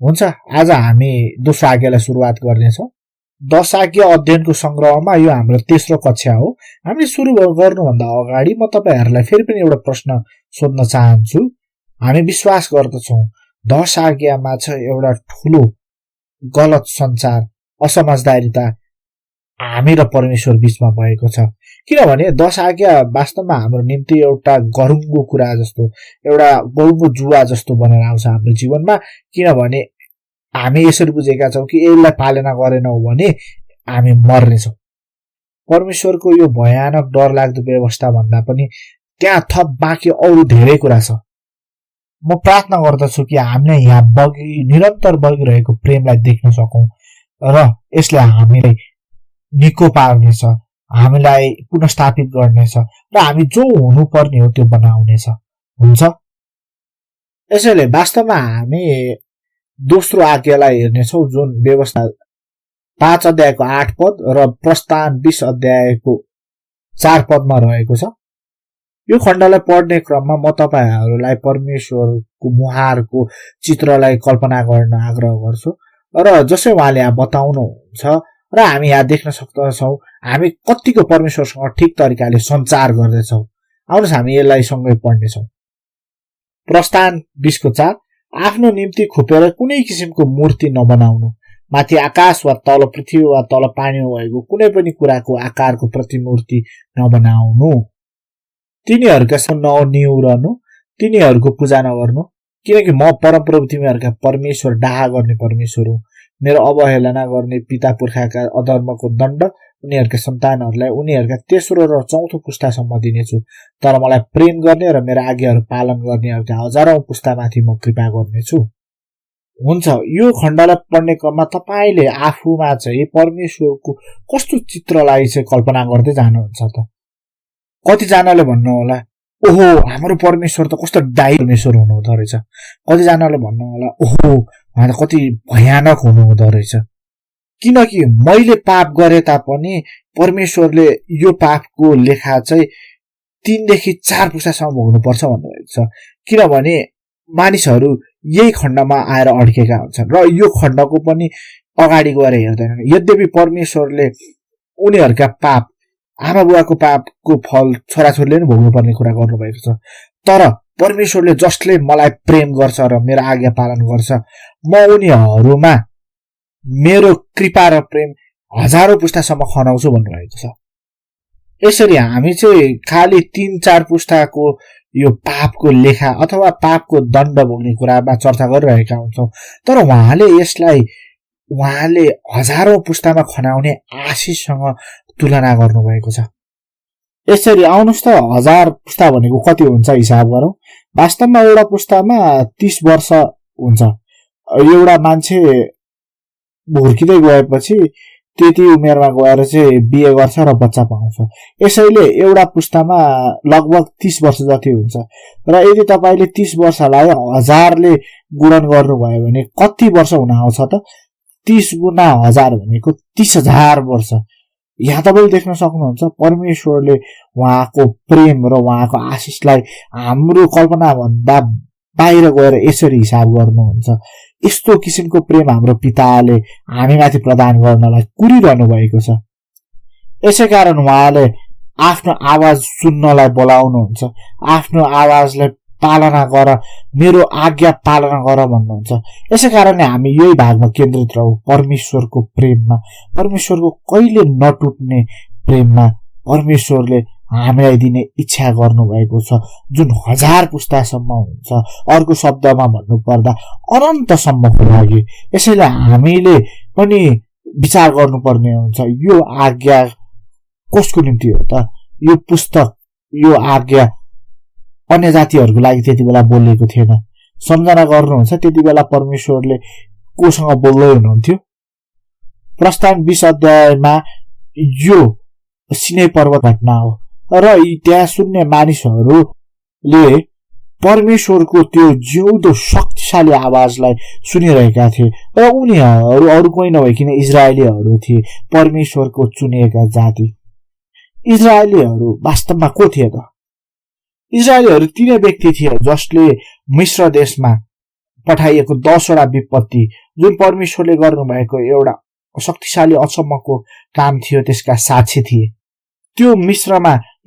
हुन्छ, आज हामी दोस्रो आज्ञालाई सुरुवात गर्नेछौँ। 10 आज्ञा अध्ययनको संग्रहमा यो हाम्रो तेस्रो कक्षा हो। हामीले सुरु गर्नुभन्दा अगाडि म तपाईहरुलाई फेरि पनि एउटा प्रश्न सोध्न चाहन्छु। हामी विश्वास गर्दछौँ 10 आज्ञामा छ एउटा ठूलो गलत संचार, असमझदारीता हामी र परमेश्वर बीचमा भएको छ। किनभने 10 आज्ञा वास्तवमा हाम्रो निम्ति एउटा गरुङको कुरा जस्तो, एउटा गरुङको जुवा जस्तो बनेर आउँछ हाम्रो जीवनमा। किनभने हामी यसरी बुझेका छौँ कि यसलाई पालना गरेनौं भने हामी मर्नेछौँ। परमेश्वरको यो भयानक डरलाग्दो व्यवस्था भन्दा पनि त्यहाँ थप बाँकी अरु धेरै कुरा छ। म प्रार्थना गर्दछु कि हामीले यहाँ निरन्तर बगिरहेको प्रेमलाई देख्न सकौं र यसले हामीलाई निको पार्नेछ, हामीलाई पुनर्स्थापित गर्नेछ र हामी जो हुनुपर्ने हो त्यो बनाउनेछ। हुन्छ, यसैले वास्तवमा हामी दोस्रो आज्ञालाई हेर्नेछौँ जुन व्यवस्था 5 अध्यायको 8 पद र प्रस्थान 20 अध्यायको 4 पदमा रहेको छ। यो खण्डलाई पढ्ने क्रममा म तपाईहरुलाई परमेश्वरको मुहारको चित्रलाई कल्पना गर्न आग्रह गर्छु र जसै उहाँले यहाँ बताउनुहुन्छ र हामी यहाँ देख्न सक्दछौँ हामी कतिको परमेश्वरसँग ठिक तरिकाले सञ्चार गर्दैछौँ। आउनुहोस् हामी यसलाई सँगै पढ्नेछौँ। प्रस्थान 20 को 4, आफ्नो निम्ति खुपेर कुनै किसिमको मूर्ति नबनाउनु, माथि आकाश वा तल पृथ्वी वा तल पानीमा भएको कुनै पनि कुराको आकारको प्रतिमूर्ति नबनाउनु, तिनीहरुका ननिउरनु, तिनीहरुको पूजा नगर्नु, किनकि म परमप्रभु तिमीहरुका परमेश्वर डाहा गर्ने परमेश्वर हुँ। मेरो अवहेलना गर्ने पिता पुर्खाका अधर्मको दण्ड उनीहरुका सन्तानहरुलाई उनीहरुका तेस्रो र चौथो पुस्तासम्म दिनेछु, तर मलाई प्रेम गर्ने र मेरा आज्ञाहरु पालन गर्नेहरुका हजारौं पुस्तामाथि म कृपा गर्नेछु। हुन्छ, यो खण्डलाई पढ्ने क्रममा तपाईले आफूमा चाहिँ परमेश्वरको कस्तो चित्रलाई चाहिँ कल्पना गर्दै जानुहुन्छ त? कतिजनाले भन्नु होला, ओहो हाम्रो परमेश्वर त कस्तो दायी परमेश्वर हुनुहुँदो रहेछ। कतिजनाले भन्नु होला, ओहो उहाँ त कति भयानक हुनुहुँदो रहेछ। किनकि मैले पाप गरे तापनि परमेश्वरले यो पापको लेखा चाहिँ 3 देखि 4 पुस्तासम्म भोग्नुपर्छ भन्नुभएको छ। किनभने मानिसहरू यही खण्डमा आएर अड्केका हुन्छन् र यो खण्डको पनि अगाडि गएर हेर्दैनन्। यद्यपि परमेश्वरले उनीहरुका पाप, आमा बुवाको पापको फल छोराछोरीले नै भोग्नुपर्ने कुरा गर्नुभएको छ। तर परमेश्वरले जसले मलाई प्रेम गर्छ र मेरो आज्ञा पालन गर्छ, म उनीहरुमा मेरो कृपा र प्रेम हजारौं पुस्तासम्म खनाउँछु भन्नुभएको छ। यसरी हामी चाहिँ खाली 3-4 पुस्ताको यो पापको लेखा अथवा पापको दण्ड भोग्ने कुरामा चर्चा गरिरहेका हुन्छौं, तर उहाँले हजारौं पुस्तामा खनाउने आशिषसँग तुलना गर्नुभएको छ। यसरी आउनुस् त 1000 पुस्ता भनेको कति हुन्छ हिसाब गरौँ। वास्तवमा एउटा पुस्तामा 30 वर्ष हुन्छ। एउटा मान्छे हुर्किदै गएपछि त्यति उमेरमा गएर चाहिँ बिहे गर्छ र बच्चा पाउँछ। यसैले एउटा पुस्तामा लगभग 30 वर्ष जति हुन्छ र यदि तपाईले 30 वर्षलाई 1000 ले गुणन गर्नुभयो भने कति वर्ष हुन आउँछ त? 30 गुणा 1000 भनेको 30,000 वर्ष। यहाँ तपाईले देख्न सक्नुहुन्छ परमेश्वरले उहाँको प्रेम र उहाँको आशिषलाई हाम्रो कल्पना भन्दा बाहिर गएर यसरी हिसाब गर्नुहुन्छ। यस्तो किसिमको प्रेम हाम्रो पिताले हामीमाथि प्रदान गर्नलाई कुरिरहनु भएको छ। यसैकारण उहाँले आफ्नो आवाज सुन्नलाई बोलाउनुहुन्छ, आफ्नो आवाजलाई पालना गर, मेरो आज्ञा पालना गर भन्नुहुन्छ। यसैकारणले हामी यही भागमा केन्द्रित रहौं, परमेश्वरको प्रेममा, परमेश्वरको कहिले नटुट्ने प्रेममा परमेश्वरले हामीलाई दिने इच्छा गर्नुभएको छ, जुन 1000 पुस्तासम्म हुन्छ। अर्को शब्दमा भन्नुपर्दा अनन्तसम्मको लागि। यसैले हामीले पनि विचार गर्नुपर्ने हुन्छ, यो आज्ञा कसको निम्ति हो त? यो पुस्तक, यो आज्ञा अन्य जातिहरुको लागि त्यति बेला बोलेको थिएन। सम्झना गर्नुहुन्छ त्यति बेला परमेश्वरले कोसँग बोल्दै हुनुहुन्थ्यो? प्रस्थान 20 अध्यायमा यो सिनै पर्वत घटना हो र त्यहाँ सुन्ने मानिसहरूले परमेश्वरको त्यो जिउँदो शक्तिशाली आवाजलाई सुनिरहेका थिए र उनीहरू अरु कोही नभइकन इजरायलीहरू थिए, परमेश्वरको चुनिएका जाति। इजरायलीहरू वास्तवमा को थिए त? इजरायलीहरू तिनै व्यक्ति थिए जसले मिस्र देशमा पठाइएको 10वटा विपत्ति जुन परमेश्वरले गर्नुभएको एउटा शक्तिशाली अचम्मको काम थियो त्यसका साक्षी थिए। त्यो मिश्रमा